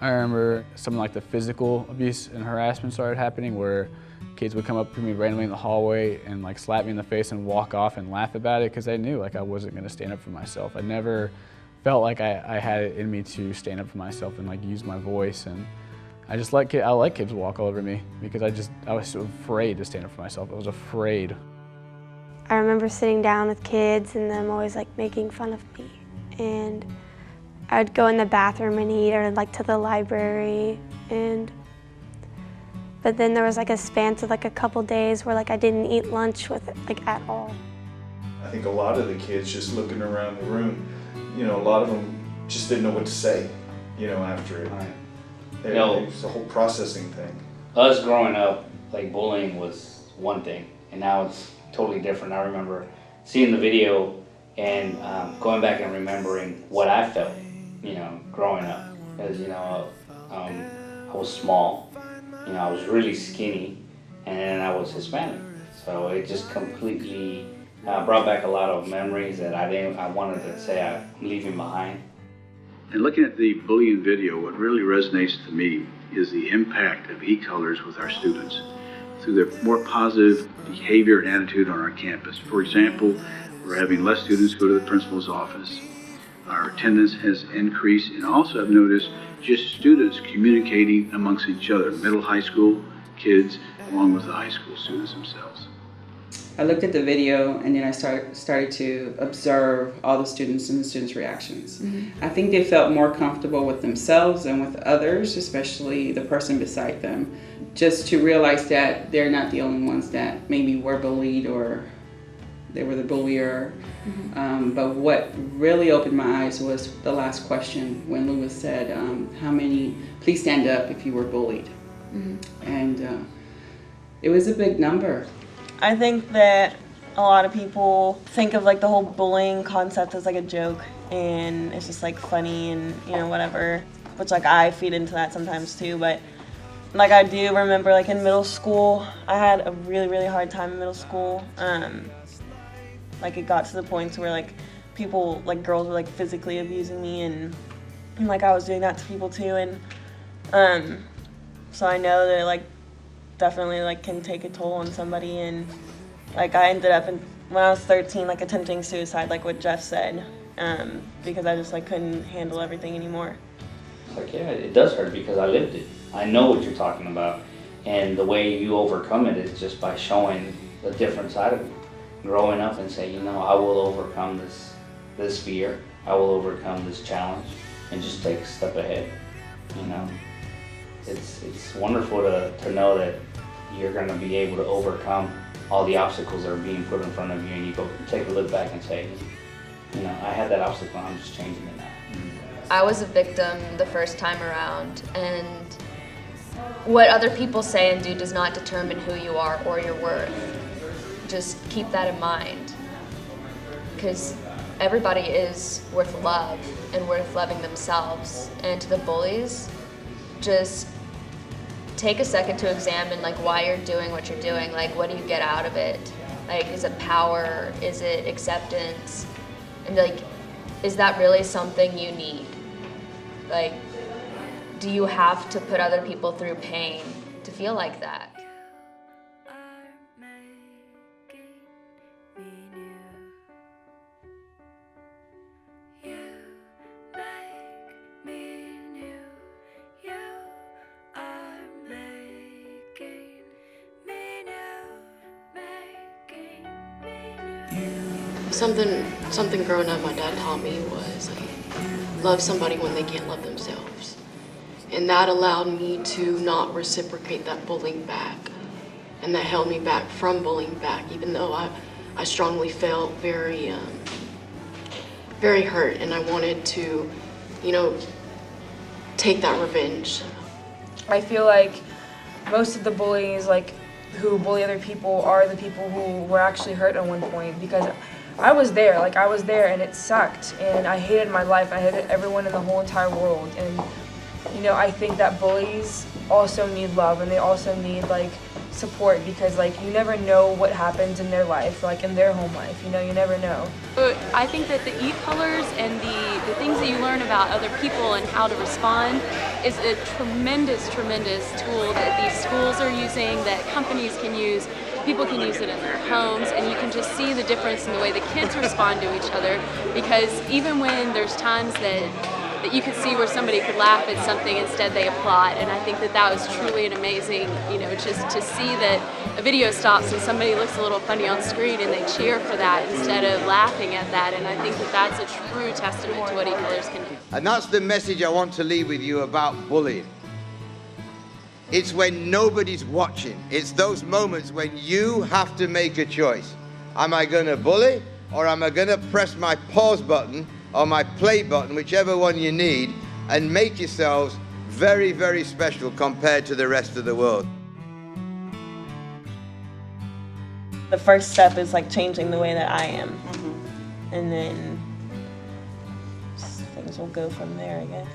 I remember something like the physical abuse and harassment started happening, where kids would come up to me randomly in the hallway and like slap me in the face and walk off and laugh about it because they knew like I wasn't going to stand up for myself. I never felt like I had it in me to stand up for myself and like use my voice, and I let kids walk all over me because I was so afraid to stand up for myself. I was afraid. I remember sitting down with kids and them always like making fun of me, and I would go in the bathroom and eat, or like to the library, but then there was like a span of like a couple days where like I didn't eat lunch with it like at all. I think a lot of the kids just looking around the room, you know, a lot of them just didn't know what to say, you know, after it. Right. It's a whole processing thing. Us growing up, like bullying was one thing, and now it's totally different. I remember seeing the video and going back and remembering what I felt, you know, growing up. Because, you know, I was small, you know, I was really skinny, and I was Hispanic. So it just completely brought back a lot of memories that I wanted to say I'm leaving behind. And looking at the bullying video, what really resonates to me is the impact of e-colors with our students through their more positive behavior and attitude on our campus. For example, we're having less students go to the principal's office. Our attendance has increased, and also I've noticed just students communicating amongst each other, middle high school kids, along with the high school students themselves. I looked at the video and then I started to observe all the students and the students' reactions. I think they felt more comfortable with themselves and with others, especially the person beside them, just to realize that they're not the only ones that maybe were bullied or they were the bullier. But what really opened my eyes was the last question when Lewis said, how many, please stand up if you were bullied. And it was a big number. I think that a lot of people think of like the whole bullying concept as like a joke, and it's just like funny and, you know, whatever, which like I feed into that sometimes too. But like I do remember like in middle school, I had a really hard time in middle school. Like it got to the point where like people, like girls were like physically abusing me, and like I was doing that to people too, and so I know that like definitely like can take a toll on somebody. And like I ended up when I was 13 like attempting suicide, like what Jeff said, because I just like couldn't handle everything anymore. It's like, yeah, it does hurt because I lived it. I know what you're talking about, and the way you overcome it is just by showing a different side of you. Growing up and say, you know, I will overcome this fear, I will overcome this challenge, and just take a step ahead, you know. It's wonderful to know that you're going to be able to overcome all the obstacles that are being put in front of you, and you go take a look back and say, you know, I had that obstacle, I'm just changing it now. I was a victim the first time around, and what other people say and do does not determine who you are or your worth. Just keep that in mind, because everybody is worth love and worth loving themselves. And to the bullies, just take a second to examine like why you're doing what you're doing. Like, what do you get out of it? Like, is it power? Is it acceptance? And like, is that really something you need? Like, do you have to put other people through pain to feel like that? Something growing up my dad taught me was love somebody when they can't love themselves. And that allowed me to not reciprocate that bullying back. And that held me back from bullying back, even though I strongly felt very hurt, and I wanted to, you know, take that revenge. I feel like most of the bullies who bully other people are the people who were actually hurt at one point, because I was there and it sucked, and I hated my life. I hated everyone in the whole entire world. And you know, I think that bullies also need love, and they also need like support, because like you never know what happens in their life, like in their home life, you know, you never know. I think that the e-colors and the things that you learn about other people and how to respond is a tremendous tool that these schools are using, that companies can use. People can use it in their homes, and you can just see the difference in the way the kids respond to each other, because even when there's times that you could see where somebody could laugh at something, instead they applaud. And I think that was truly an amazing, you know, just to see that a video stops and somebody looks a little funny on screen and they cheer for that instead of laughing at that. And I think that that's a true testament to what e-colors can do. And that's the message I want to leave with you about bullying. It's when nobody's watching. It's those moments when you have to make a choice. Am I going to bully, or am I going to press my pause button or my play button, whichever one you need, and make yourselves very, very special compared to the rest of the world? The first step is like changing the way that I am. And then things will go from there, I guess.